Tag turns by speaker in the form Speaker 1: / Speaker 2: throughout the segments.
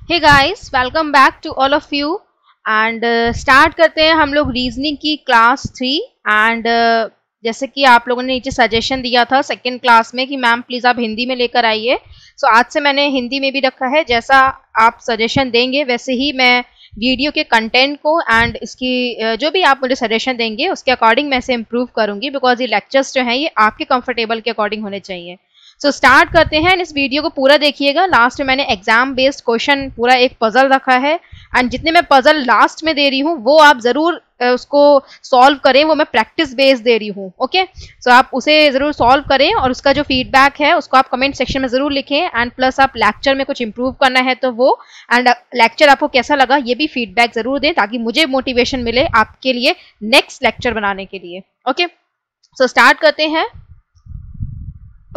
Speaker 1: Hey guys, welcome back to all of you and start करते हैं हम लोग रीजनिंग की क्लास 3 एंड जैसे कि आप लोगों ने नीचे सजेशन दिया था सेकंड क्लास में कि मैम प्लीज़ आप हिंदी में लेकर आइए। सो आज से मैंने हिंदी में भी रखा है। जैसा आप सजेशन देंगे वैसे ही मैं वीडियो के कंटेंट को एंड इसकी जो भी आप मुझे सजेशन देंगे उसके अकॉर्डिंग मैं इसे इम्प्रूव करूँगी, बिकॉज ये लेक्चर्स जो हैं ये आपके कंफर्टेबल के अकॉर्डिंग होने चाहिए। सो स्टार्ट करते हैं। इस वीडियो को पूरा देखिएगा। लास्ट में मैंने एग्जाम बेस्ड क्वेश्चन पूरा एक पजल रखा है एंड जितने मैं पजल लास्ट में दे रही हूँ वो आप ज़रूर उसको सॉल्व करें। वो मैं प्रैक्टिस बेस्ड दे रही हूँ। ओके, सो आप उसे ज़रूर सॉल्व करें और उसका जो फीडबैक है उसको आप कमेंट सेक्शन में ज़रूर लिखें एंड प्लस आप लेक्चर में कुछ इंप्रूव करना है तो वो एंड लेक्चर आपको कैसा लगा ये भी फीडबैक ज़रूर दें ताकि मुझे मोटिवेशन मिले आपके लिए नेक्स्ट लेक्चर बनाने के लिए। ओके, सो स्टार्ट करते हैं।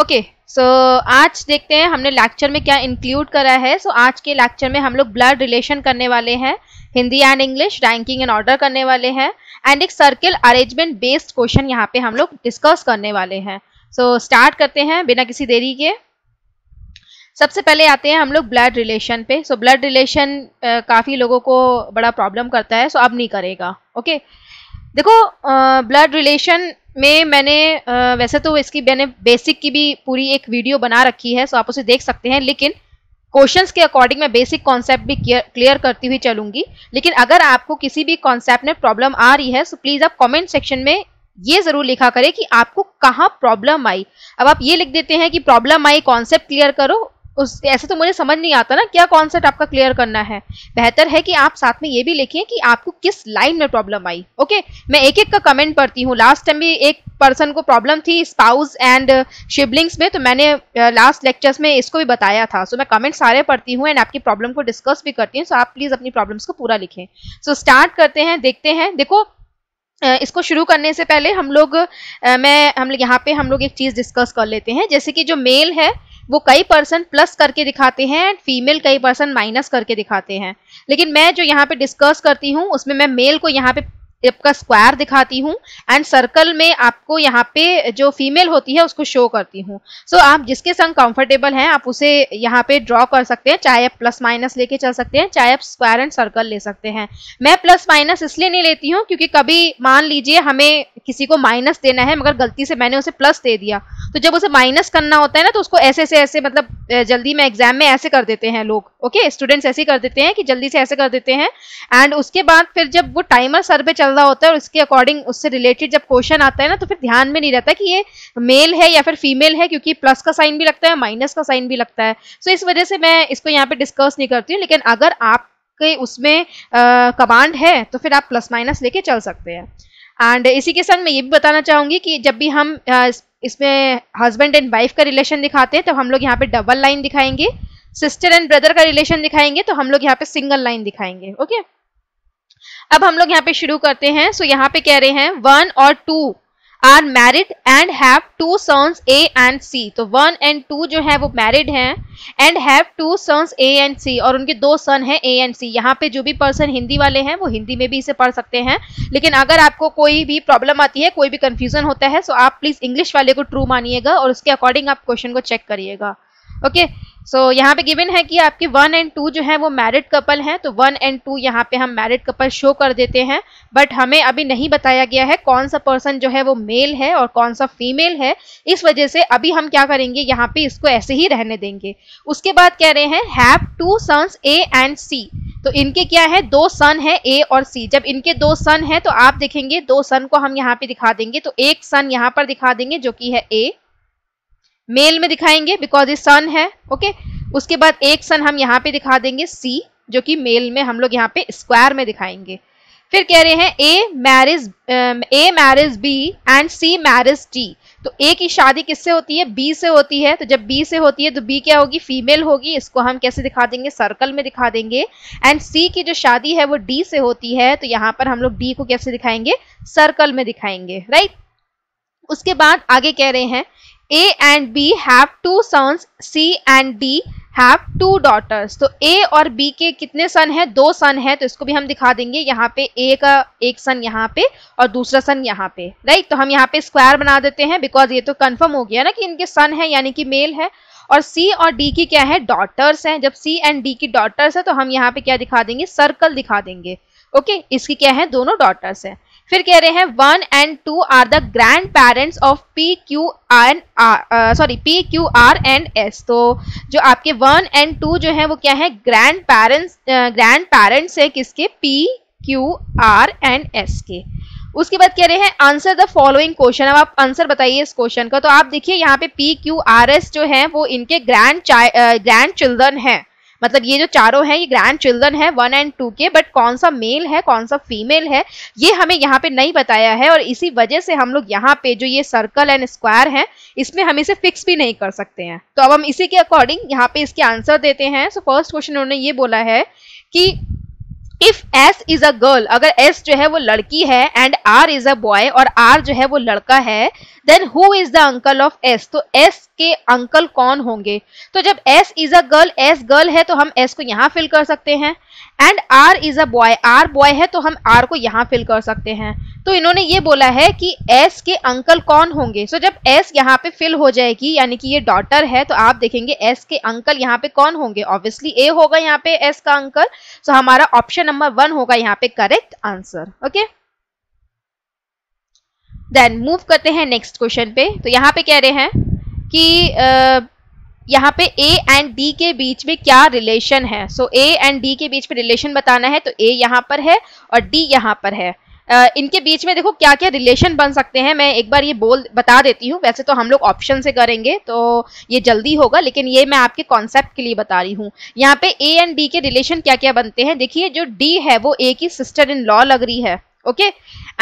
Speaker 1: ओके, सो आज देखते हैं हमने लेक्चर में क्या इंक्लूड करा है। सो आज के लेक्चर में हम लोग ब्लड रिलेशन करने वाले हैं, Hindi and English, ranking and order करने वाले हैं एंड एक सर्किल अरेंजमेंट बेस्ड क्वेश्चन यहाँ पे हम लोग डिस्कस करने वाले हैं। सो स्टार्ट करते हैं बिना किसी देरी के। सबसे पहले आते हैं हम लोग ब्लड रिलेशन पे। सो ब्लड रिलेशन काफ़ी लोगों को बड़ा प्रॉब्लम करता है, सो अब नहीं करेगा। ओके, देखो ब्लड रिलेशन में मैंने वैसे तो इसकी मैंने बेसिक की भी पूरी एक वीडियो बना रखी है, सो आप उसे देख सकते हैं, लेकिन क्वेश्चंस के अकॉर्डिंग मैं बेसिक कॉन्सेप्ट भी क्लियर करती हुई चलूंगी। लेकिन अगर आपको किसी भी कॉन्सेप्ट में प्रॉब्लम आ रही है तो प्लीज़ आप कमेंट सेक्शन में ये ज़रूर लिखा करें कि आपको कहाँ प्रॉब्लम आई। अब आप ये लिख देते हैं कि प्रॉब्लम आई, कॉन्सेप्ट क्लियर करो, उस ऐसे तो मुझे समझ नहीं आता ना क्या कॉन्सेप्ट आपका क्लियर करना है। बेहतर है कि आप साथ में ये भी लिखें कि आपको किस लाइन में प्रॉब्लम आई। ओके, मैं एक एक का कमेंट पढ़ती हूँ। लास्ट टाइम भी एक पर्सन को प्रॉब्लम थी स्पाउस एंड शिबलिंग्स में, तो मैंने लास्ट लेक्चर्स में इसको भी बताया था। सो मैं कमेंट सारे पढ़ती हूँ एंड आपकी प्रॉब्लम को डिस्कस भी करती हूँ। सो आप प्लीज़ अपनी प्रॉब्लम्स को पूरा लिखें। सो स्टार्ट करते हैं, देखते हैं। देखो इसको शुरू करने से पहले हम लोग यहाँ पे हम लोग एक चीज़ डिस्कस कर लेते हैं। जैसे कि जो मेल है वो कई परसेंट प्लस करके दिखाते हैं एंड फीमेल कई परसेंट माइनस करके दिखाते हैं, लेकिन मैं जो यहाँ पे डिस्कस करती हूँ उसमें मैं मेल को यहाँ पे आपका स्क्वायर दिखाती हूँ एंड सर्कल में आपको यहाँ पे जो फीमेल होती है उसको शो करती हूँ। सो आप जिसके संग कंफर्टेबल हैं आप उसे यहाँ पे ड्रॉ कर सकते हैं, चाहे आप प्लस माइनस लेके चल सकते हैं, चाहे आप स्क्वायर एंड सर्कल ले सकते हैं। मैं प्लस माइनस इसलिए नहीं लेती हूँ क्योंकि कभी मान लीजिए हमें किसी को माइनस देना है मगर गलती से मैंने उसे प्लस दे दिया, तो जब उसे माइनस करना होता है ना तो उसको ऐसे से ऐसे मतलब जल्दी में एग्जाम में ऐसे कर देते हैं लोग। ओके, स्टूडेंट्स ऐसे कर देते हैं कि जल्दी से ऐसे कर देते हैं एंड उसके बाद फिर जब वो टाइमर सर पे चल रहा होता है और उसके अकॉर्डिंग उससे रिलेटेड जब क्वेश्चन आता है ना तो फिर ध्यान में नहीं रहता कि ये मेल है या फिर फीमेल है, क्योंकि प्लस का साइन भी लगता है माइनस का साइन भी लगता है। सो इस वजह से मैं इसको यहाँ पे डिस्कस नहीं करती हूँ। लेकिन अगर आपके उसमें कमांड है तो फिर आप प्लस माइनस लेके चल सकते हैं। एंड इसी के संग मैं ये भी बताना चाहूँगी कि जब भी हम इसमें हस्बैंड एंड वाइफ का रिलेशन दिखाते हैं तो हम लोग यहाँ पे डबल लाइन दिखाएंगे, सिस्टर एंड ब्रदर का रिलेशन दिखाएंगे तो हम लोग यहाँ पे सिंगल लाइन दिखाएंगे। ओके, अब हम लोग यहाँ पे शुरू करते हैं। सो यहाँ पे कह रहे हैं 1 और 2 are married and have 2 sons A and C। तो 1 एंड 2 जो है वो मैरिड हैं and have 2 sons A and C, और उनके 2 सन हैं A एंड C। यहाँ पे जो भी पर्सन हिंदी वाले हैं वो हिंदी में भी इसे पढ़ सकते हैं, लेकिन अगर आपको कोई भी प्रॉब्लम आती है, कोई भी कंफ्यूजन होता है, सो आप प्लीज इंग्लिश वाले को ट्रू मानिएगा और उसके अकॉर्डिंग आप क्वेश्चन को चेक करिएगा। ओके, सो यहाँ पे गिवन है कि आपके 1 एंड 2 जो है वो मैरिड कपल हैं, तो 1 एंड 2 यहाँ पे हम मैरिड कपल शो कर देते हैं, बट हमें अभी नहीं बताया गया है कौन सा पर्सन जो है वो मेल है और कौन सा फीमेल है। इस वजह से अभी हम क्या करेंगे, यहाँ पे इसको ऐसे ही रहने देंगे। उसके बाद कह रहे हैं have 2 sons A and C। तो इनके क्या है, 2 सन है A और C। जब इनके 2 सन है तो आप देखेंगे 2 सन को हम यहाँ पे दिखा देंगे, तो एक सन यहाँ पर दिखा देंगे जो कि है A, मेल में दिखाएंगे बिकॉज ये सन है। ओके, उसके बाद एक सन हम यहाँ पे दिखा देंगे C जो कि मेल में हम लोग यहाँ पे स्क्वायर में दिखाएंगे। फिर कह रहे हैं A marriage B and C marriage D। तो A की शादी किससे होती है, B से होती है। तो जब B से होती है तो B क्या होगी, फीमेल होगी। इसको हम कैसे दिखा देंगे, सर्कल में दिखा देंगे। एंड C की जो शादी है वो D से होती है, तो यहाँ पर हम लोग D को कैसे दिखाएंगे, सर्कल में दिखाएंगे, राइट। उसके बाद आगे कह रहे हैं A and B have 2 sons, C and D have 2 daughters। तो A और B के कितने सन हैं, 2 सन है, तो इसको भी हम दिखा देंगे। यहाँ पे A का एक सन यहाँ पे और दूसरा सन यहाँ पे, राइट। तो हम यहाँ पे स्क्वायर बना देते हैं बिकॉज ये तो कंफर्म हो गया ना कि इनके सन है यानी कि मेल है। और सी और डी की क्या है, डॉटर्स हैं। जब सी एंड डी की डॉटर्स है तो हम यहाँ पे क्या दिखा देंगे, सर्कल दिखा देंगे। ओके, इसकी क्या है, दोनों डॉटर्स हैं। फिर कह रहे हैं 1 and 2 are the grandparents of PQR and S। तो जो आपके 1 and 2 जो है वो क्या है, ग्रैंड पेरेंट्स है किसके, PQR एंड S के। उसके बाद कह रहे हैं आंसर द फॉलोइंग क्वेश्चन। अब आप आंसर बताइए इस क्वेश्चन का। तो आप देखिए यहाँ पे PQRS जो है वो इनके ग्रैंड चिल्ड्रन है, मतलब ये जो चारों हैं ये ग्रैंड चिल्ड्रन है 1 and 2 के, बट कौन सा मेल है कौन सा फीमेल है ये हमें यहाँ पे नहीं बताया है, और इसी वजह से हम लोग यहाँ पे जो ये सर्कल एंड स्क्वायर है इसमें हम इसे फिक्स भी नहीं कर सकते हैं। तो अब हम इसी के अकॉर्डिंग यहाँ पे इसके आंसर देते हैं। सो फर्स्ट क्वेश्चन उन्होंने ये बोला है कि if S is a girl, अगर S जो है वो लड़की है and R is a boy, और R जो है वो लड़का है, then who is the uncle of S। तो S के अंकल कौन होंगे। तो जब S is a girl, S girl है तो हम S को यहाँ फिल कर सकते हैं, and R is a boy, R boy है तो हम R को यहाँ फिल कर सकते हैं। तो इन्होंने ये बोला है कि S के अंकल कौन होंगे। सो जब S यहाँ पे फिल हो जाएगी, यानी कि ये डॉटर है, तो आप देखेंगे S के अंकल यहाँ पे कौन होंगे, ऑब्वियसली A होगा यहाँ पे S का अंकल। सो हमारा ऑप्शन नंबर 1 होगा यहाँ पे correct answer. Okay, then move करते हैं नेक्स्ट क्वेश्चन पे। तो यहाँ पे कह रहे हैं कि यहाँ पे A एंड D के बीच में क्या रिलेशन है। सो A एंड D के बीच में रिलेशन बताना है। तो A यहाँ पर है और D यहाँ पर है। इनके बीच में देखो क्या क्या रिलेशन बन सकते हैं, मैं एक बार ये बता देती हूँ। वैसे तो हम लोग ऑप्शन से करेंगे तो ये जल्दी होगा, लेकिन ये मैं आपके कॉन्सेप्ट के लिए बता रही हूँ। यहाँ पे A एंड D के रिलेशन क्या क्या बनते हैं, देखिए जो D है वो A की सिस्टर इन लॉ लग रही है। ओके,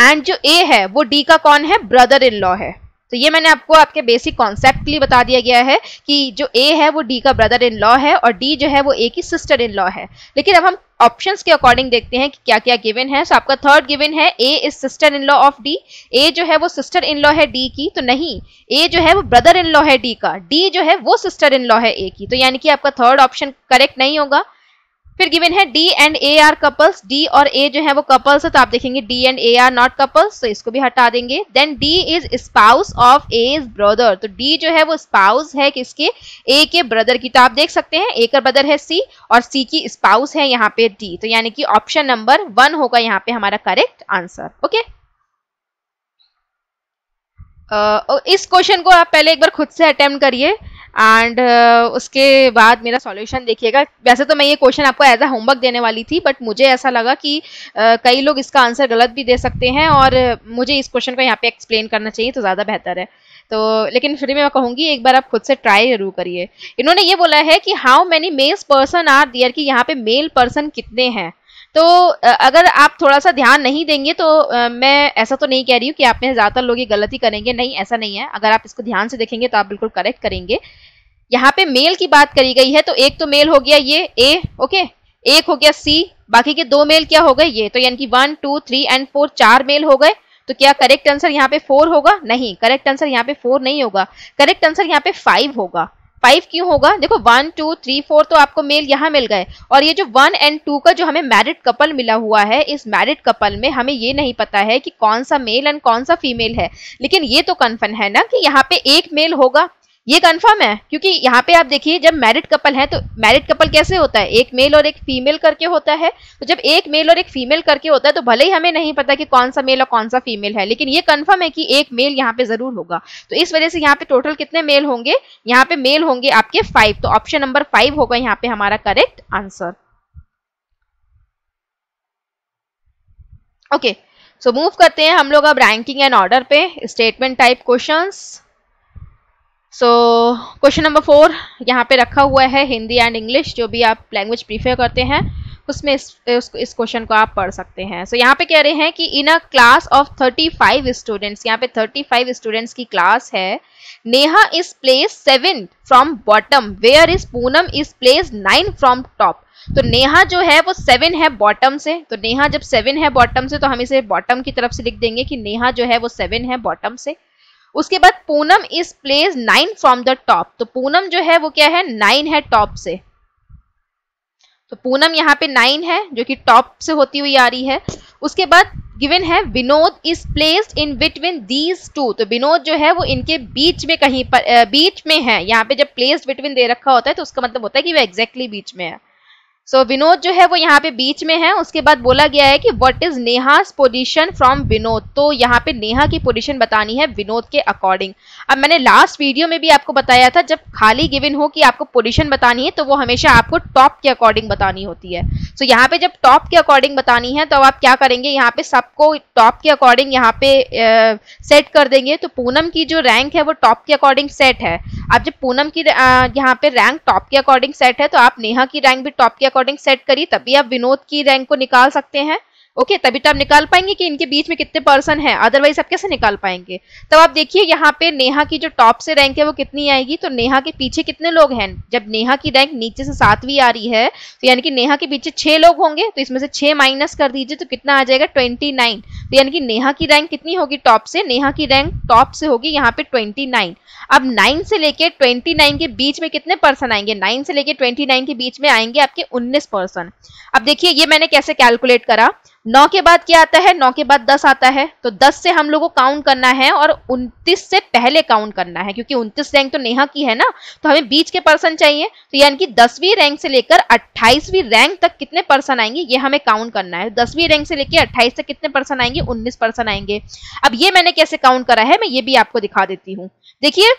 Speaker 1: एंड जो A है वो D का कौन है, ब्रदर इन लॉ है। तो ये मैंने आपको आपके बेसिक कॉन्सेप्ट के लिए बता दिया गया है कि जो A है वो D का ब्रदर इन लॉ है और D जो है वो A की सिस्टर इन लॉ है। लेकिन अब हम ऑप्शंस के अकॉर्डिंग देखते हैं कि क्या क्या गिवन है। सो आपका थर्ड गिवन है A is sister in law of D। A जो है वो सिस्टर इन लॉ है D की, तो नहीं, A जो है वो ब्रदर इन लॉ है D का, D जो है वो सिस्टर इन लॉ है A की, तो यानी कि आपका थर्ड ऑप्शन करेक्ट नहीं होगा। फिर गिवन है D and A are couples, D और A जो है वो कपल्स है, तो आप देखेंगे D and A are not couples, तो इसको भी हटा देंगे। Then D is spouse of A is brother, तो D जो है वो स्पाउस है किसके, A के ब्रदर की। तो आप देख सकते हैं A का ब्रदर है C और C की स्पाउस है यहाँ पे D, तो यानी कि ऑप्शन नंबर 1 होगा यहाँ पे हमारा करेक्ट आंसर। ओके, इस क्वेश्चन को आप पहले एक बार खुद से अटेम्प्ट करिए एंड उसके बाद मेरा सॉल्यूशन देखिएगा। वैसे तो मैं ये क्वेश्चन आपको एज अ होमवर्क देने वाली थी, बट मुझे ऐसा लगा कि कई लोग इसका आंसर गलत भी दे सकते हैं और मुझे इस क्वेश्चन को यहाँ पे एक्सप्लेन करना चाहिए तो ज़्यादा बेहतर है। तो लेकिन फिर भी मैं कहूँगी एक बार आप खुद से ट्राई जरूर करिए। इन्होंने ये बोला है कि how many males person are there, कि यहाँ पे मेल पर्सन कितने हैं। तो अगर आप थोड़ा सा ध्यान नहीं देंगे तो मैं ऐसा तो नहीं कह रही हूँ कि आप में ज़्यादातर लोग ये गलती करेंगे, नहीं ऐसा नहीं है। अगर आप इसको ध्यान से देखेंगे तो आप बिल्कुल करेक्ट करेंगे। यहाँ पे मेल की बात करी गई है, तो एक तो मेल हो गया ये A, ओके, एक हो गया C, बाकी के 2 मेल क्या हो गए ये, तो यानी कि 1 2 3 एंड 4 4 मेल हो गए। तो क्या करेक्ट आंसर यहाँ पे 4 होगा, नहीं, करेक्ट आंसर यहाँ पे 4 नहीं होगा, करेक्ट आंसर यहाँ पे 5 होगा। 5 क्यों होगा, देखो 1 2 3 4 तो आपको मेल यहाँ मिल गए, और ये जो 1 एंड 2 का जो हमें मैरिड कपल मिला हुआ है, इस मैरिड कपल में हमें ये नहीं पता है कि कौन सा मेल एंड कौन सा फीमेल है। लेकिन ये तो कन्फर्म है ना कि यहाँ पे एक मेल होगा, ये कंफर्म है, क्योंकि यहाँ पे आप देखिए जब मैरिड कपल है तो मैरिड कपल कैसे होता है, एक मेल और एक फीमेल करके होता है। तो जब एक मेल और एक फीमेल करके होता है तो भले ही हमें नहीं पता कि कौन सा मेल और कौन सा फीमेल है, लेकिन ये कंफर्म है कि एक मेल यहाँ पे जरूर होगा। तो इस वजह से यहाँ पे टोटल कितने मेल होंगे, यहाँ पे मेल होंगे आपके 5, तो ऑप्शन नंबर 5 होगा यहाँ पे हमारा correct answer. Okay, so move करते हैं हम लोग अब रैंकिंग एंड ऑर्डर पे, statement type questions. So question number 4 यहाँ पे रखा हुआ है, हिंदी एंड इंग्लिश, जो भी आप लैंग्वेज प्रीफर करते हैं उसमें इस क्वेश्चन को आप पढ़ सकते हैं। सो यहाँ पे कह रहे हैं कि in a class of 35 students, यहाँ पे 35 स्टूडेंट्स की क्लास है, Neha is place 7 from bottom, where is Poonam is place 9 from top. तो नेहा जो है वो 7 है बॉटम से, तो नेहा जब 7 है बॉटम से तो हम इसे बॉटम की तरफ से लिख देंगे कि नेहा जो है वो 7 है बॉटम से। उसके बाद Poonam is place 9 from the top, तो पूनम जो है वो क्या है, 9 है टॉप से, तो पूनम यहाँ पे 9 है जो कि टॉप से होती हुई आ रही है। उसके बाद गिवन है Vinod is placed in between these two, तो विनोद जो है वो इनके बीच में कहीं पर बीच में है। यहाँ पे जब प्लेस्ड बिटवीन दे रखा होता है तो उसका मतलब होता है कि वो एग्जैक्टली बीच में है। सो विनोद जो है वो यहाँ पे बीच में है। उसके बाद बोला गया है कि what is नेहास position from Vinod, तो यहाँ पे नेहा की पोजीशन बतानी है विनोद के अकॉर्डिंग। अब मैंने लास्ट वीडियो में भी आपको बताया था जब खाली गिवन हो कि आपको पोजीशन बतानी है तो वो हमेशा आपको टॉप के अकॉर्डिंग बतानी होती है। सो यहाँ पे जब टॉप के अकॉर्डिंग बतानी है तो अब आप क्या करेंगे, यहाँ पे सबको टॉप के अकॉर्डिंग यहाँ पे सेट कर देंगे। तो पूनम की जो रैंक है वो टॉप के अकॉर्डिंग सेट है। अब जब पूनम की यहाँ पे रैंक टॉप के अकॉर्डिंग सेट है तो आप नेहा की रैंक भी टॉप के अकॉर्डिंग सेट करिए, तभी आप विनोद की रैंक को निकाल सकते हैं। ओके, तभी तो आप निकाल पाएंगे कि इनके बीच में कितने पर्सन है, अदरवाइज आप कैसे निकाल पाएंगे। तो आप देखिए यहाँ पे नेहा की जो टॉप से रैंक है वो कितनी आएगी, तो नेहा के पीछे कितने लोग हैं। जब नेहा की रैंक नीचे से 7वीं आ रही है तो यानी कि नेहा के पीछे 6 लोग होंगे, तो इसमें से 6 माइनस कर दीजिए तो कितना आ जाएगा 29। तो यानी कि नेहा की रैंक कितनी होगी टॉप से, नेहा की रैंक टॉप से होगी यहाँ पे 29। अब 9 से लेके 29 के बीच में कितने पर्सन आएंगे, 9 से लेके 29 के बीच में आएंगे आपके 19 पर्सन। अब देखिए ये मैंने कैसे कैलकुलेट करा, 9 के बाद क्या आता है, 9 के बाद 10 आता है, तो 10 से हम लोगों को काउंट करना है और 29 से पहले काउंट करना है, क्योंकि 29 रैंक तो नेहा की है ना, तो हमें बीच के पर्सन चाहिए। तो यानी कि 10वीं रैंक से लेकर 28वीं रैंक तक कितने पर्सन आएंगे ये हमें काउंट करना है। 10वीं रैंक से लेकर 28 तक कितने पर्सन आएंगे, 19 पर्सन आएंगे। अब ये मैंने कैसे काउंट करा है मैं ये भी आपको दिखा देती हूँ। देखिए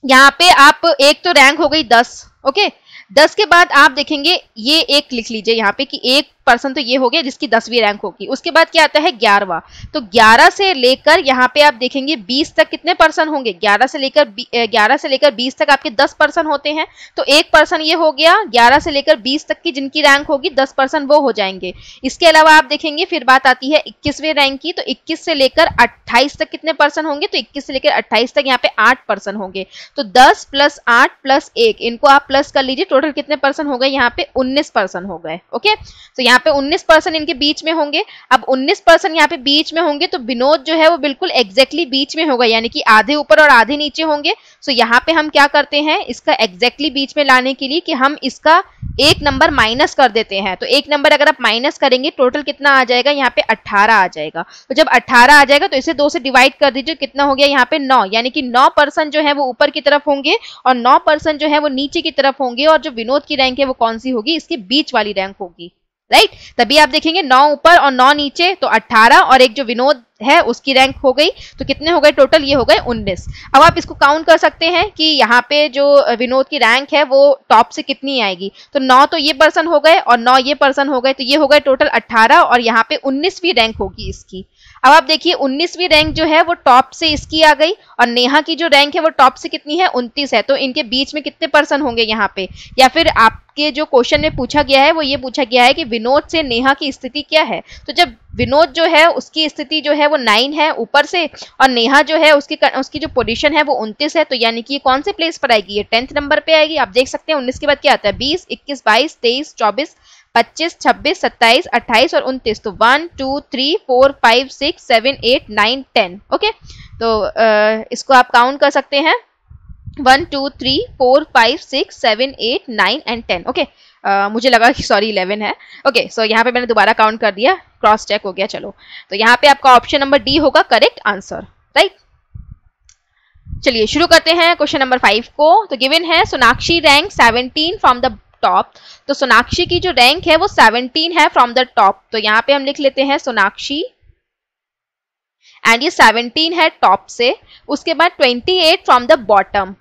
Speaker 1: यहाँ पे आप एक तो रैंक हो गई 10, ओके, 10 के बाद आप देखेंगे ये एक लिख लीजिए यहाँ पे कि एक पर्सन तो ये हो गया जिसकी 10वीं रैंक होगी। उसके बाद क्या आता है 11वां, तो 11 से लेकर यहाँ पे आप देखेंगे 20 तक कितने पर्सन होंगे, 11 से लेकर 20 तक आपके 10 पर्सन होते हैं, तो एक पर्सन ये हो गया। 11 से लेकर 20 तक की जिनकी रैंक होगी 10 पर्सन वो हो जाएंगे। इसके अलावा आप देखेंगे फिर बात आती है 21वें रैंक की, तो 21 से लेकर 28 तक कितने पर्सन होंगे, तो 21 से लेकर 28 तक यहाँ पे 8 पर्सन होंगे। तो 10 + 8 + 1 इनको आप प्लस कर लीजिए, टोटल कितने पर्सन हो गए, यहाँ पे 19 पर्सन हो गए। ओके, तो यहाँ पे 19 पर्सन इनके बीच में होंगे। अब 19 पर्सन यहाँ पे बीच में होंगे तो विनोद जो है वो बिल्कुल एग्जैक्टली बीच में होगा, यानी कि आधे ऊपर और आधे नीचे होंगे। सो यहाँ पे हम क्या करते हैं, इसका एग्जैक्टली बीच में लाने के लिए कि हम इसका एक नंबर माइनस कर देते हैं। तो एक नंबर अगर आप माइनस करेंगे टोटल कितना आ जाएगा, यहाँ पे 18 आ जाएगा। तो जब 18 आ जाएगा तो इसे 2 से डिवाइड कर दीजिए, कितना हो गया यहाँ पे 9, यानी कि 9 पर्सन जो है वो ऊपर की तरफ होंगे और 9 पर्सन जो है वो नीचे की तरफ होंगे। और जो विनोद की रैंक है वो कौन सी होगी, इसके बीच वाली रैंक होगी, राइट। तभी आप देखेंगे 9 ऊपर और 9 नीचे, तो 18 और एक जो विनोद है उसकी रैंक हो गई, तो कितने हो गए टोटल, ये हो गए 19। अब आप इसको काउंट कर सकते हैं कि यहाँ पे जो विनोद की रैंक है वो टॉप से कितनी आएगी। तो 9 तो ये पर्सन हो गए और 9 ये पर्सन हो गए, तो ये हो गए टोटल 18 और यहाँ पे 19वीं रैंक होगी इसकी। अब आप देखिए 19वीं रैंक जो है वो टॉप से इसकी आ गई और नेहा की जो रैंक है वो टॉप से कितनी है, 29 है। तो इनके बीच में कितने पर्सन होंगे यहाँ पे, या फिर आपके जो क्वेश्चन में पूछा गया है वो ये पूछा गया है कि विनोद से नेहा की स्थिति क्या है। तो जब विनोद जो है उसकी स्थिति जो है वो 9 है ऊपर से और नेहा जो है उसकी जो पोजीशन है वो 29 है, तो यानी कि ये कौन से प्लेस पर आएगी, ये 10th नंबर पे आएगी। आप देख सकते हैं 19 के बाद क्या आता है, 20, 21, 22, 23, 24, 25, 26, 27, 28 और 29। तो 1, 2, 3, 4, 5, 6, 7, 8, 9, 10। ओके, तो इसको आप काउंट कर सकते हैं 1, 2, 3, 4, 5, 6, 7, 8, 9 एंड 10। ओके, मुझे लगा कि सॉरी 11 है। ओके, सो यहाँ पे मैंने दोबारा काउंट कर दिया, क्रॉस चेक हो गया। चलो, तो यहाँ पे आपका ऑप्शन नंबर डी होगा करेक्ट आंसर, राइट। चलिए शुरू करते हैं क्वेश्चन नंबर 5 को। तो गिवन है Sonakshi rank 17 from the top, तो सोनाक्षी की जो रैंक है वो 17 है फ्रॉम द टॉप। तो यहाँ पे हम लिख लेते हैं सोनाक्षी एंड ये 17 है टॉप से। उसके बाद 28 फ्रॉम द बॉटम,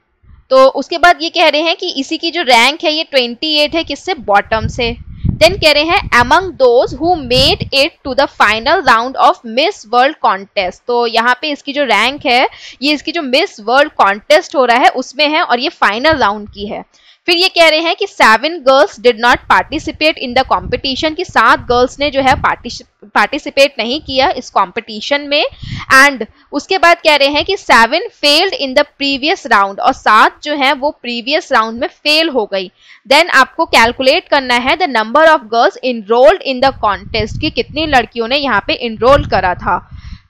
Speaker 1: तो उसके बाद ये कह रहे हैं कि इसी की जो रैंक है ये 28 है किससे, बॉटम से। देन कह रहे हैं among those who made it to the final round of Miss World contest, तो यहाँ पे इसकी जो रैंक है ये इसकी जो मिस वर्ल्ड कॉन्टेस्ट हो रहा है उसमें है और ये फाइनल राउंड की है। फिर ये कह रहे हैं कि 7 girls did not participate in the competition, कि 7 गर्ल्स ने जो है पार्टिसिपेट नहीं किया इस कॉम्पिटिशन में। एंड उसके बाद कह रहे हैं कि 7 failed in the previous round, और 7 जो है वो प्रीवियस राउंड में फेल हो गई। देन आपको कैलकुलेट करना है the number of girls enrolled in the contest, कि कितनी लड़कियों ने यहाँ पे इनरोल करा था।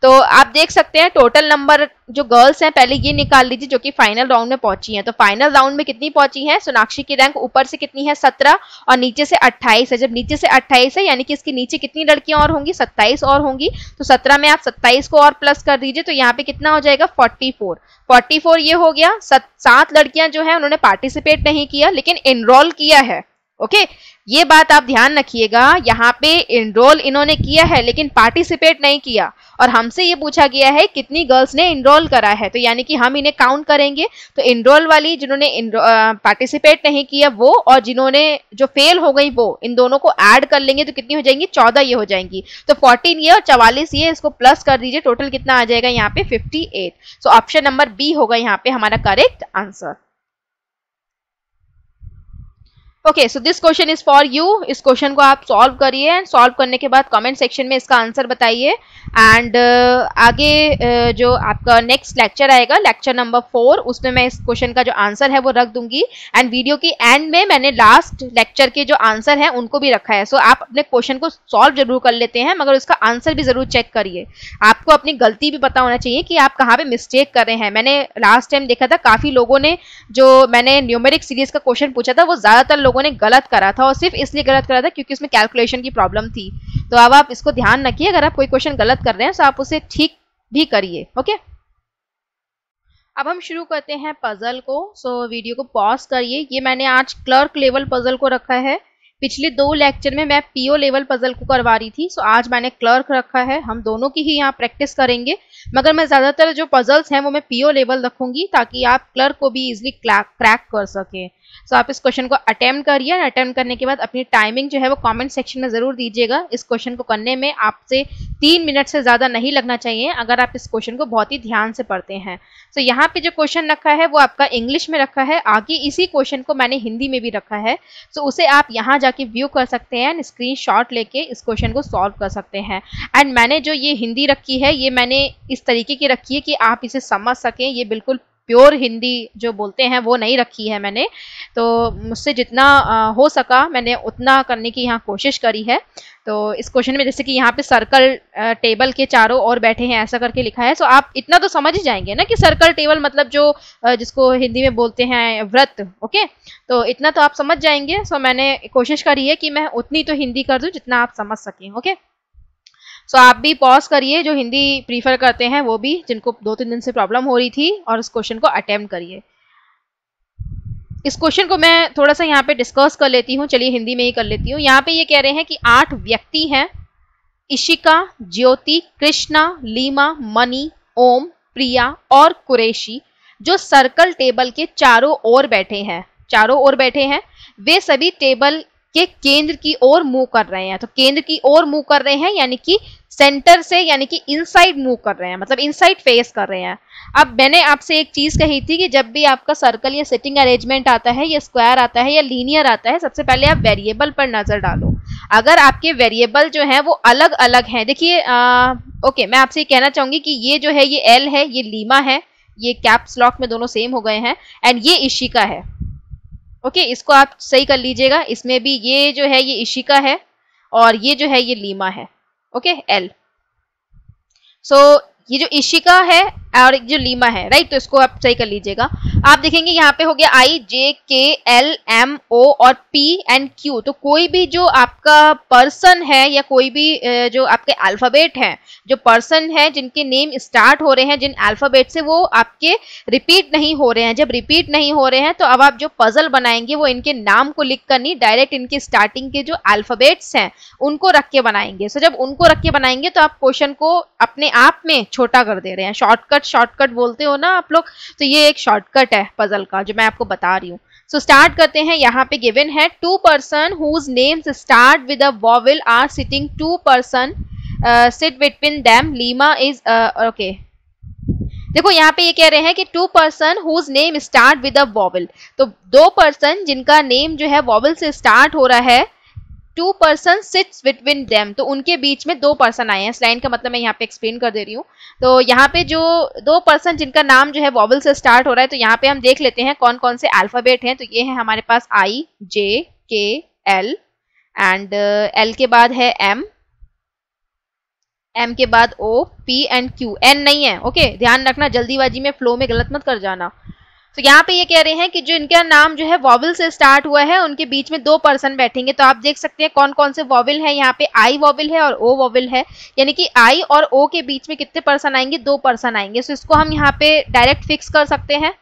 Speaker 1: तो आप देख सकते हैं टोटल नंबर जो गर्ल्स हैं पहले ये निकाल लीजिए जो कि फाइनल राउंड में पहुंची हैं। तो फाइनल राउंड में कितनी पहुंची हैं? सोनाक्षी की रैंक ऊपर से कितनी है? 17 और नीचे से 28 है। जब नीचे से 28 है यानी कि इसके नीचे कितनी लड़कियां और होंगी? 27 और होंगी। तो 17 में आप 27 को और प्लस कर दीजिए तो यहाँ पे कितना हो जाएगा? 44 ये हो गया। 7 लड़कियां जो है उन्होंने पार्टिसिपेट नहीं किया लेकिन एनरोल किया है। ओके, ये बात आप ध्यान रखिएगा, यहाँ पे एनरोल इन्होंने किया है लेकिन पार्टिसिपेट नहीं किया। और हमसे ये पूछा गया है कितनी गर्ल्स ने एनरोल करा है, तो यानी कि हम इन्हें काउंट करेंगे। तो एनरोल वाली जिन्होंने पार्टिसिपेट नहीं किया वो और जिन्होंने जो फेल हो गई वो, इन दोनों को ऐड कर लेंगे तो कितनी हो जाएंगी? 14 ये हो जाएंगी। तो 14 ये और 44 ये, इसको प्लस कर दीजिए, टोटल कितना आ जाएगा यहाँ पे? 58। सो ऑप्शन नंबर बी होगा यहाँ पे हमारा correct answer. Okay, so this question is for you. इस क्वेश्चन को आप सॉल्व करिए एंड सॉल्व करने के बाद कमेंट सेक्शन में इसका आंसर बताइए। एंड आगे जो आपका नेक्स्ट लेक्चर आएगा, लेक्चर नंबर 4, उसमें मैं इस क्वेश्चन का जो आंसर है वो रख दूंगी। एंड वीडियो की एंड में मैंने लास्ट लेक्चर के जो आंसर है उनको भी रखा है। सो आप अपने क्वेश्चन को सॉल्व जरूर कर लेते हैं मगर उसका आंसर भी जरूर चेक करिए। आपको अपनी गलती भी पता होना चाहिए कि आप कहाँ पे मिस्टेक कर रहे हैं। मैंने लास्ट टाइम देखा था काफी लोगों ने, जो मैंने न्यूमेरिक सीरीज का क्वेश्चन पूछा था वो ज्यादातर लोगों ने गलत करा था और सिर्फ इसलिए गलत करा था क्योंकि उसमें कैलकुलेशन की प्रॉब्लम थी। तो अब आप इसको ध्यान रखिए, अगर आप कोई क्वेश्चन गलत कर रहे हैं तो आप उसे ठीक भी करिए। ओके, अब हम शुरू करते हैं पजल को। सो वीडियो को पॉज करिए। ये मैंने आज क्लर्क लेवल पजल को रखा है। पिछले 2 लेक्चर में मैं पीओ लेवल पजल को करवा रही थी, सो आज मैंने क्लर्क रखा है। हम दोनों की ही यहाँ प्रैक्टिस करेंगे मगर मैं ज्यादातर जो पजल्स हैं वो मैं पीओ लेवल रखूंगी ताकि आप क्लर्क को भी इजिली क्रैक कर सकें। सो आप इस क्वेश्चन को अटेम्प्ट करिए। अटेम्प्ट करने के बाद अपनी टाइमिंग जो है वो कमेंट सेक्शन में जरूर दीजिएगा। इस क्वेश्चन को करने में आपसे 3 मिनट से ज्यादा नहीं लगना चाहिए अगर आप इस क्वेश्चन को बहुत ही ध्यान से पढ़ते हैं। सो यहाँ पे जो क्वेश्चन रखा है वो आपका इंग्लिश में रखा है, आगे इसी क्वेश्चन को मैंने हिंदी में भी रखा है। सो उसे आप यहाँ जाके व्यू कर सकते हैं, स्क्रीनशॉट लेके इस क्वेश्चन को सॉल्व कर सकते हैं। एंड मैंने जो ये हिंदी रखी है ये मैंने इस तरीके की रखी है कि आप इसे समझ सकें। ये बिल्कुल प्योर हिंदी जो बोलते हैं वो नहीं रखी है मैंने, तो मुझसे जितना हो सका मैंने उतना करने की यहाँ कोशिश करी है। तो इस क्वेश्चन में जैसे कि यहाँ पे सर्कल टेबल के चारों ओर बैठे हैं ऐसा करके लिखा है, सो आप इतना तो समझ ही जाएंगे ना कि सर्कल टेबल मतलब जो जिसको हिंदी में बोलते हैं व्रत। ओके, तो इतना तो आप समझ जाएंगे। सो मैंने कोशिश करी है कि मैं उतनी तो हिंदी कर दूं जितना आप समझ सकें। ओके, सो आप भी पॉज करिए, जो हिंदी प्रीफर करते हैं वो भी, जिनको 2-3 दिन से प्रॉब्लम हो रही थी, और इस क्वेश्चन को अटेम्प्ट करिए। इस क्वेश्चन को मैं थोड़ा सा यहाँ पे डिस्कस कर लेती हूँ, चलिए हिंदी में ही कर लेती हूँ। यहाँ पे ये कह रहे हैं कि 8 व्यक्ति हैं, इशिका, ज्योति, कृष्णा, लीमा, मनी, ओम, प्रिया और कुरैशी, जो सर्कल टेबल के चारों ओर बैठे हैं। वे सभी टेबल के केंद्र की ओर मूव कर रहे हैं। तो केंद्र की ओर मूव कर रहे हैं यानी कि सेंटर से, यानी कि इनसाइड मूव कर रहे हैं, मतलब इनसाइड फेस कर रहे हैं। अब मैंने आपसे एक चीज कही थी कि जब भी आपका सर्कल या सिटिंग अरेंजमेंट आता है या स्क्वायर आता है या लीनियर आता है, सबसे पहले आप वेरिएबल पर नजर डालो। अगर आपके वेरिएबल जो है वो अलग अलग हैं, देखिए ओके, मैं आपसे कहना चाहूंगी कि ये जो है ये एल है, ये लीमा है, ये कैप्स लॉक में दोनों सेम हो गए हैं, एंड ये इशिका है। ओके, इसको आप सही कर लीजिएगा। इसमें भी ये जो है ये इशिका है और ये जो है ये लीमा है। Okay, L. सो ये जो इशिका है और जो लीमा है, राइट, तो इसको आप सही कर लीजिएगा। आप देखेंगे यहाँ पे हो गया आई, जे, के, एल, एम, ओ और पी एंड क्यू। तो कोई भी जो आपका पर्सन है या कोई भी जो आपके अल्फाबेट हैं, जो पर्सन है जिनके नेम स्टार्ट हो रहे हैं जिन अल्फाबेट से, वो आपके रिपीट नहीं हो रहे हैं। जब रिपीट नहीं हो रहे हैं तो अब आप जो पजल बनाएंगे वो इनके नाम को लिख कर नहीं, डायरेक्ट इनके स्टार्टिंग के जो अल्फाबेट्स हैं उनको रख के बनाएंगे। सो जब उनको रख के बनाएंगे तो आप क्वेश्चन को अपने आप में छोटा कर दे रहे हैं। शॉर्टकट बोलते हो ना आप लोग, तो ये एक शॉर्टकट है पजल का जो मैं आपको बता रही हूँ। सो स्टार्ट करते हैं। यहाँ पे गिवन है 2 person whose names start with a vowel are sitting 2 person sit between them. Lima is okay. देखो यहाँ पे ये कह रहे हैं कि 2 person whose name start with a vowel। तो 2 पर्सन जिनका नेम जो है वॉवल से स्टार्ट हो रहा है, 2 पर्सन sits between them, तो उनके बीच में 2 पर्सन आए हैं। इस लाइन का मतलब मैं यहाँ पे एक्सप्लेन कर दे रही हूँ। तो यहाँ पे जो 2 पर्सन जिनका नाम जो है वॉवल से स्टार्ट हो रहा है, तो यहाँ पे हम देख लेते हैं कौन कौन से अल्फाबेट हैं। तो ये है हमारे पास आई, जे, के, एल, एंड एल के बाद है एम, M के बाद O, P and Q, N नहीं है। ओके, ध्यान रखना, जल्दीबाजी में फ्लो में गलत मत कर जाना। तो यहाँ पे ये कह रहे हैं कि जो इनका नाम जो है वॉवल से स्टार्ट हुआ है, उनके बीच में 2 पर्सन बैठेंगे। तो आप देख सकते हैं कौन कौन से वॉवल है। यहाँ पे I वॉवल है और O वॉवल है, यानी कि I और O के बीच में कितने पर्सन आएंगे, 2 पर्सन आएंगे। सो इसको हम यहाँ पे डायरेक्ट फिक्स कर सकते हैं।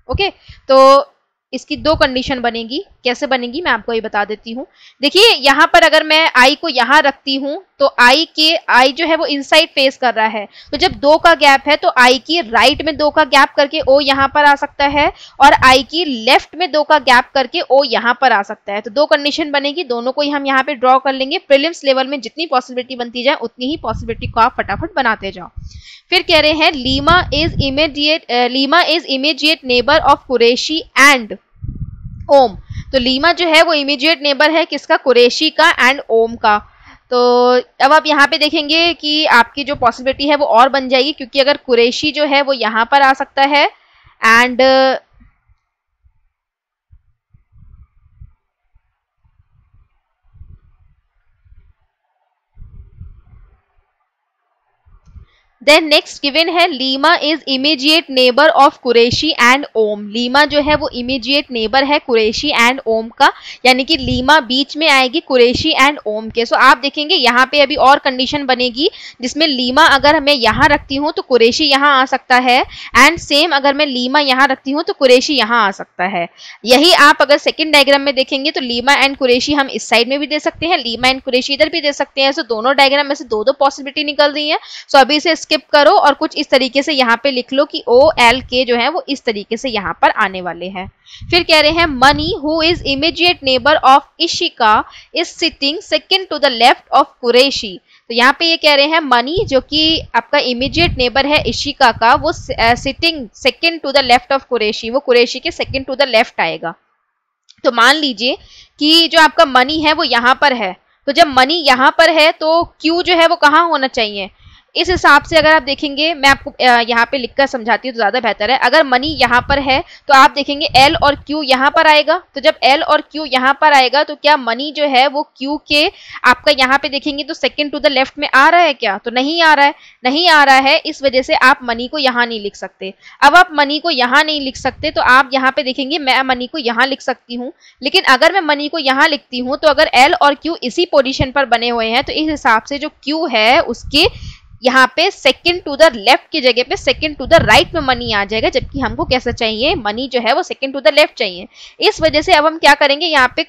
Speaker 1: ओके, तो इसकी 2 कंडीशन बनेगी। कैसे बनेगी मैं आपको ये बता देती हूँ। देखिए यहाँ पर अगर मैं I को यहाँ रखती हूँ तो I जो है वो इनसाइड फेस कर रहा है, तो जब 2 का गैप है तो I की राइट में 2 का गैप करके O यहाँ पर आ सकता है, और I की लेफ्ट में 2 का गैप करके O यहाँ पर आ सकता है। तो 2 कंडीशन बनेगी, दोनों को ही हम यहाँ पे ड्रॉ कर लेंगे। प्रीलिम्स लेवल में जितनी पॉसिबिलिटी बनती जाए उतनी ही पॉसिबिलिटी को आप फटाफट बनाते जाओ। फिर कह रहे हैं Lima is immediate neighbour of Qureshi and Om. तो लीमा जो है वो इमीडिएट नेबर है किसका, कुरैशी का एंड ओम का। तो अब आप यहाँ पे देखेंगे कि आपकी जो पॉसिबिलिटी है वो और बन जाएगी, क्योंकि अगर कुरैशी जो है वो यहाँ पर आ सकता है एंड देन नेक्स्ट गिवन है Leema is immediate neighbour of Qureshi and Om. Leema जो है वो इमीडिएट नेबर है कुरैशी एंड ओम का, यानी कि लीमा बीच में आएगी कुरैशी एंड ओम के। सो आप देखेंगे यहाँ पे अभी और कंडीशन बनेगी, जिसमें लीमा अगर मैं यहाँ रखती हूँ तो कुरैशी यहाँ आ सकता है, एंड सेम अगर मैं लीमा यहाँ रखती हूँ तो कुरैशी यहाँ आ सकता है। यही आप अगर सेकेंड डायग्राम में देखेंगे तो लीमा एंड कुरैशी हम इस साइड में भी दे सकते हैं, लीमा एंड कुरैशी इधर भी दे सकते हैं। सो दोनों डायग्राम में से 2 पॉसिबिलिटी निकल रही है। सो अभी इसे स्किप करो और कुछ इस तरीके से यहाँ पे लिख लो कि OLK जो है वो इस तरीके से यहाँ पर आने वाले हैं। फिर कह रहे हैं Mani who is immediate neighbour of Ishika is sitting second to the left of Qureshi. तो यहाँ पे ये कह रहे हैं मनी जो कि आपका इमीडिएट नेबर है इशिका का, वो sitting second to the left of Qureshi, वो कुरैशी के सेकंड टू द लेफ्ट आएगा। तो मान लीजिए कि जो आपका मनी है वो यहाँ पर है, तो जब मनी यहाँ पर है तो Q जो है वो कहाँ होना चाहिए, इस हिसाब से अगर आप देखेंगे, मैं आपको यहाँ पे लिखकर समझाती हूँ तो ज्यादा बेहतर है। अगर मनी यहाँ पर है तो आप देखेंगे L और Q यहाँ पर आएगा। तो जब L और Q यहाँ पर आएगा तो क्या मनी जो है वो Q के आपका यहाँ पे देखेंगे तो सेकंड टू द लेफ्ट में आ रहा है क्या, तो नहीं आ रहा है। नहीं आ रहा है, इस वजह से आप मनी को यहाँ नहीं लिख सकते। अब आप मनी को यहाँ नहीं लिख सकते तो आप यहाँ पे देखेंगे मैं मनी को यहाँ लिख सकती हूँ, लेकिन अगर मैं मनी को यहाँ लिखती हूँ तो अगर L और Q इसी पोजिशन पर बने हुए हैं तो इस हिसाब से जो Q है उसके यहाँ पे सेकंड टू द लेफ्ट की जगह पे सेकंड टू द राइट में मनी आ जाएगा, जबकि हमको कैसा चाहिए, मनी जो है वो सेकंड टू द लेफ्ट चाहिए। इस वजह से अब हम क्या करेंगे, यहाँ पे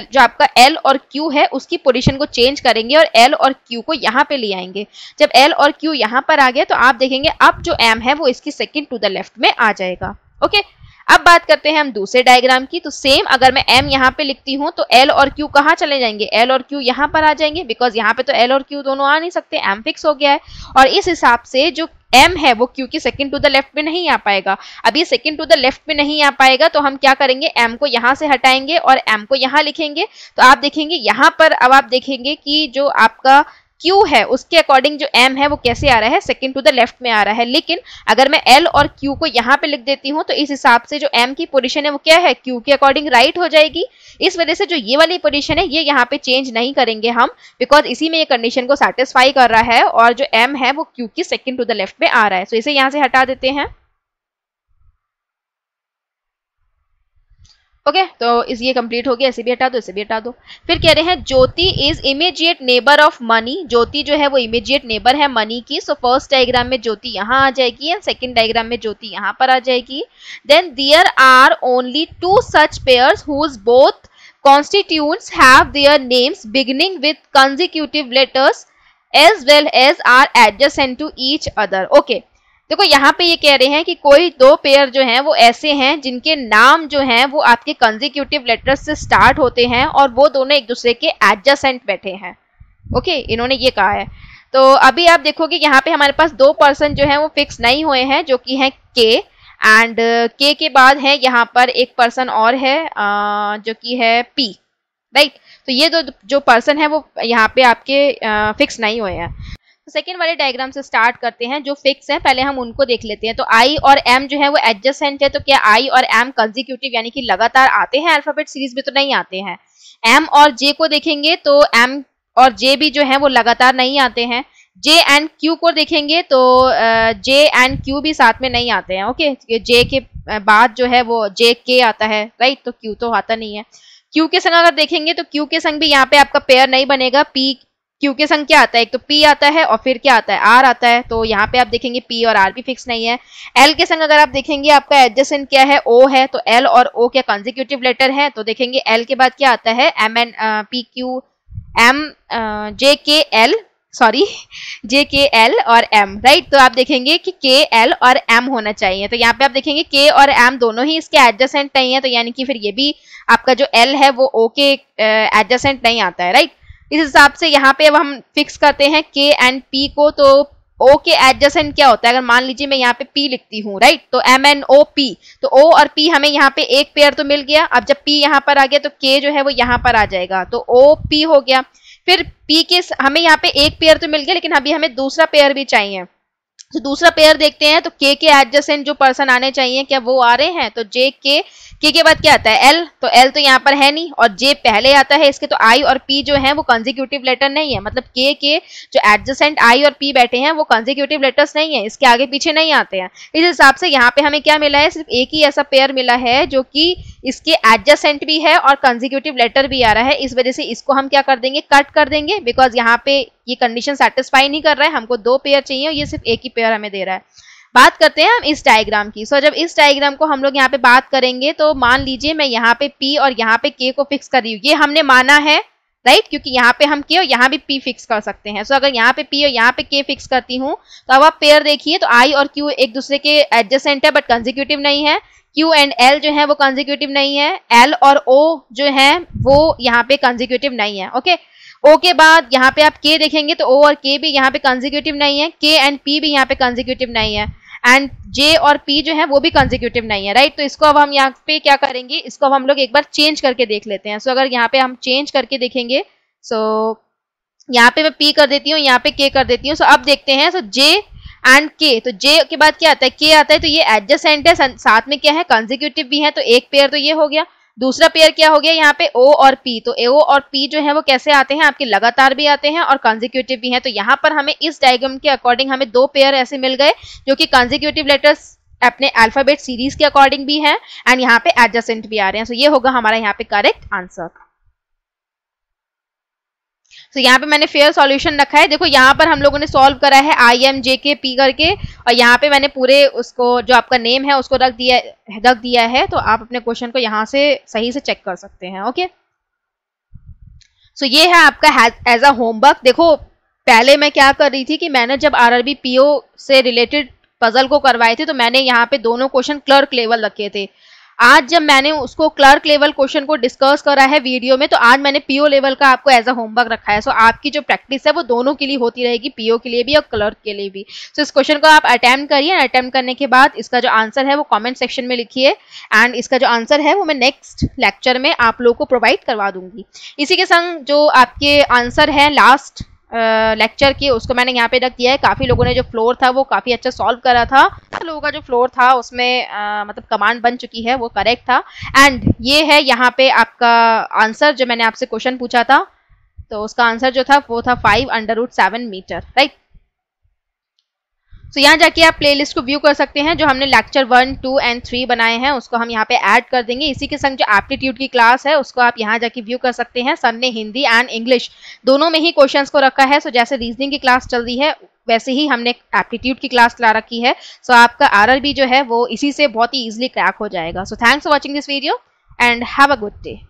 Speaker 1: जो आपका L और Q है उसकी पोजीशन को चेंज करेंगे और L और Q को यहाँ पे ले आएंगे। जब L और Q यहाँ पर आ गया तो आप देखेंगे अब जो M है वो इसकी सेकंड टू द लेफ्ट में आ जाएगा। ओके, अब बात करते हैं हम दूसरे डायग्राम की। तो सेम अगर मैं M यहाँ पे लिखती हूँ तो L और Q कहाँ चले जाएंगे, L और Q यहाँ पर आ जाएंगे, बिकॉज यहाँ पे तो L और Q दोनों आ नहीं सकते, M फिक्स हो गया है। और इस हिसाब से जो M है वो Q की सेकंड टू द लेफ्ट में नहीं आ पाएगा। अब ये सेकंड टू द लेफ्ट में नहीं आ पाएगा तो हम क्या करेंगे, M को यहाँ से हटाएंगे और M को यहाँ लिखेंगे। तो आप देखेंगे यहाँ पर अब आप देखेंगे कि जो आपका Q है उसके अकॉर्डिंग जो M है वो कैसे आ रहा है, सेकंड टू द लेफ्ट में आ रहा है। लेकिन अगर मैं L और Q को यहाँ पे लिख देती हूँ तो इस हिसाब से जो M की पोजीशन है वो क्या है, Q के अकॉर्डिंग राइट हो जाएगी। इस वजह से जो ये वाली पोजीशन है ये यहाँ पे चेंज नहीं करेंगे हम, बिकॉज इसी में ये कंडीशन को सेटिस्फाई कर रहा है और जो M है वो Q की सेकंड टू द लेफ्ट में आ रहा है। तो इसे यहाँ से हटा देते हैं। ओके, तो ये कंप्लीट हो गया, इसे भी हटा दो, इसे भी हटा दो। फिर कह रहे हैं Jyoti is immediate neighbour of Mani. Jyoti जो है वो इमीडिएट नेबर है मनी की। सो फर्स्ट डायग्राम में ज्योति यहाँ आ जाएगी एंड सेकंड डायग्राम में ज्योति यहाँ पर आ जाएगी। Then there are only 2 such pairs whose both constituents have their names beginning with consecutive letters as well as are adjacent to each other. Okay, देखो यहाँ पे ये कह रहे हैं कि कोई 2 पेयर जो हैं वो ऐसे हैं जिनके नाम जो हैं वो आपके कंसेक्यूटिव लेटर्स से स्टार्ट होते हैं और वो दोनों एक दूसरे के एडजेसेंट बैठे हैं। ओके, इन्होंने ये कहा है। तो अभी आप देखोगे यहाँ पे हमारे पास 2 पर्सन जो हैं वो फिक्स नहीं हुए हैं, जो कि हैं K एंड K के बाद है यहाँ पर एक पर्सन और है जो कि है P, राइट। तो ये जो पर्सन है वो यहाँ पे आपके फिक्स नहीं हुए हैं। तो सेकेंड वाले डायग्राम से स्टार्ट करते हैं, जो फिक्स है पहले हम उनको देख लेते हैं। तो I और M जो है वो एडजेसेंट है, तो क्या I और M कंसेक्यूटिव यानी कि लगातार आते हैं अल्फाबेट सीरीज में, तो नहीं आते हैं। M और J को देखेंगे तो M और J भी जो है वो लगातार नहीं आते हैं। जे एंड क्यू को देखेंगे तो जे एंड क्यू भी साथ में नहीं आते हैं। ओके, जे के बाद जो है वो जे के आता है, राइट, तो क्यू तो आता नहीं है। क्यू के संग अगर देखेंगे तो क्यू के संग भी यहाँ पे आपका पेयर नहीं बनेगा। पी क्यू के संग क्या आता है, एक तो पी आता है और फिर क्या आता है, आर आता है, तो यहाँ पे आप देखेंगे पी और आर भी फिक्स नहीं है। एल के संग अगर आप देखेंगे आपका एडजेसेंट क्या है, ओ है, तो एल और ओ क्या कंसेक्यूटिव लेटर है, तो देखेंगे एल के बाद क्या आता है, M N P Q M J K L, sorry जे के एल और एम, राइट। तो आप देखेंगे कि के एल और एम होना चाहिए, तो यहाँ पे आप देखेंगे के और एम दोनों ही इसके एडजेसेंट नहीं है, तो यानी कि फिर ये भी आपका जो एल है वो ओ के एडजेसेंट नहीं आता है, राइट। इस हिसाब से यहाँ पे अब हम फिक्स करते हैं के एंड पी को, तो ओ के एडजेसेंट क्या होता है, अगर मान लीजिए मैं यहाँ पे पी लिखती हूँ, राइट, तो एम एन ओ पी, तो ओ और पी हमें यहाँ पे एक पेयर तो मिल गया। अब जब पी यहाँ पर आ गया तो के जो है वो यहाँ पर आ जाएगा, तो ओ पी हो गया। फिर पी के हमें यहाँ पे एक पेयर तो मिल गया, लेकिन अभी हमें दूसरा पेयर भी चाहिए, तो दूसरा पेयर देखते हैं। तो के एडजेसेंट जो पर्सन आने चाहिए क्या वो आ रहे हैं, तो जे के बाद क्या आता है, एल, तो एल तो यहाँ पर है नहीं, और जे पहले आता है इसके, तो आई और पी जो है वो कंसेक्यूटिव लेटर नहीं है, मतलब के जो एडजेसेंट आई और पी बैठे हैं वो कंसेक्यूटिव लेटर्स नहीं है, इसके आगे पीछे नहीं आते हैं। इस हिसाब से यहाँ पे हमें क्या मिला है, सिर्फ एक ही ऐसा पेयर मिला है जो कि इसके एडजेसेंट भी है और कंसेक्यूटिव लेटर भी आ रहा है। इस वजह से इसको हम क्या कर देंगे, कट कर देंगे, बिकॉज यहाँ पे ये कंडीशन सेटिस्फाई नहीं कर रहा है, हमको दो पेयर चाहिए और ये सिर्फ एक ही पेयर हमें दे रहा है। बात करते हैं हम इस डायग्राम की। सो जब इस डायग्राम को हम लोग यहाँ पे बात करेंगे तो मान लीजिए मैं यहाँ पे P और यहाँ पे K को फिक्स कर रही हूँ, ये हमने माना है, राइट, क्योंकि यहाँ पे हम K और यहाँ भी P फिक्स कर सकते हैं। सो अगर यहाँ पे P और यहाँ पे K फिक्स करती हूँ तो अब आप पेयर देखिए, तो I और Q एक दूसरे के एडजेसेंट है बट कंसेक्यूटिव नहीं है, Q एंड L जो है वो कंसेक्यूटिव नहीं है, L और O जो है वो यहाँ पे कंसेक्यूटिव नहीं है। ओके, O के बाद यहाँ पे आप K देखेंगे तो O और K भी यहाँ पे कंसेक्यूटिव नहीं है, K एंड P भी यहाँ पे कंसेक्यूटिव नहीं है, एंड J और P जो है वो भी कंसेक्यूटिव नहीं है, राइट। तो इसको अब हम यहाँ पे क्या करेंगे, इसको अब हम लोग एक बार चेंज करके देख लेते हैं। सो अगर यहाँ पे हम चेंज करके देखेंगे, सो यहाँ पे मैं P कर देती हूँ, यहाँ पे K कर देती हूँ। सो अब देखते हैं, सो J एंड K, तो J के बाद क्या आता है, K आता है, तो ये एडजेसेंट है, साथ में क्या है, कंसेक्यूटिव भी है, तो एक पेयर तो ये हो गया। दूसरा पेयर क्या हो गया यहाँ पे O और P, तो O और P जो है वो कैसे आते हैं, आपके लगातार भी आते हैं और कंसेक्यूटिव भी हैं। तो यहाँ पर हमें इस डायग्राम के अकॉर्डिंग हमें दो पेयर ऐसे मिल गए जो कि कंसेक्यूटिव लेटर्स अपने अल्फाबेट सीरीज के अकॉर्डिंग भी हैं एंड यहाँ पे एडजेसेंट भी आ रहे हैं। सो ये होगा हमारा यहाँ पे करेक्ट आंसर। तो यहाँ पे मैंने फेयर सॉल्यूशन रखा है, देखो यहाँ पर हम लोगों ने सॉल्व करा है IMJK करके, और यहाँ पे मैंने पूरे उसको जो आपका नेम है उसको रख दिया है, तो आप अपने क्वेश्चन को यहाँ से सही से चेक कर सकते हैं। ओके, सो ये है आपका एज अ होमवर्क। देखो पहले मैं क्या कर रही थी कि मैंने जब RRB PO से रिलेटेड पजल को करवाए थे तो मैंने यहाँ पे दोनों क्वेश्चन क्लर्क लेवल रखे थे। आज जब मैंने उसको क्लर्क लेवल क्वेश्चन को डिस्कस करा है वीडियो में, तो आज मैंने PO लेवल का आपको एज अ होमवर्क रखा है। सो आपकी जो प्रैक्टिस है वो दोनों के लिए होती रहेगी, PO के लिए भी और क्लर्क के लिए भी। सो इस क्वेश्चन को आप अटेम्प्ट करिए, अटेम्प्ट करने के बाद इसका जो आंसर है वो कमेंट सेक्शन में लिखिए, एंड इसका जो आंसर है वो मैं नेक्स्ट लेक्चर में आप लोगों को प्रोवाइड करवा दूंगी। इसी के संग जो आपके आंसर है लास्ट लेक्चर की उसको मैंने यहाँ पे रख दिया है। काफ़ी लोगों ने जो फ्लोर था वो काफ़ी अच्छा सॉल्व करा था, लोगों का जो फ्लोर था उसमें मतलब कमांड बन चुकी है, वो करेक्ट था। एंड ये है यहाँ पे आपका आंसर जो मैंने आपसे क्वेश्चन पूछा था, तो उसका आंसर जो था वो था 5√7 मीटर, राइट। तो यहाँ जाके आप प्लेलिस्ट को व्यू कर सकते हैं, जो हमने लेक्चर 1, 2 एंड 3 बनाए हैं उसको हम यहाँ पे ऐड कर देंगे। इसी के संग जो एप्टीट्यूड की क्लास है उसको आप यहाँ जाके व्यू कर सकते हैं। सर ने हिंदी एंड इंग्लिश दोनों में ही क्वेश्चंस को रखा है। सो जैसे रीजनिंग की क्लास चल रही है वैसे ही हमने एप्टीट्यूड की क्लास ला रखी है। सो आपका RRB जो है वो इसी से बहुत ही ईजिली क्रैक हो जाएगा। So thanks for watching this video and have a good day.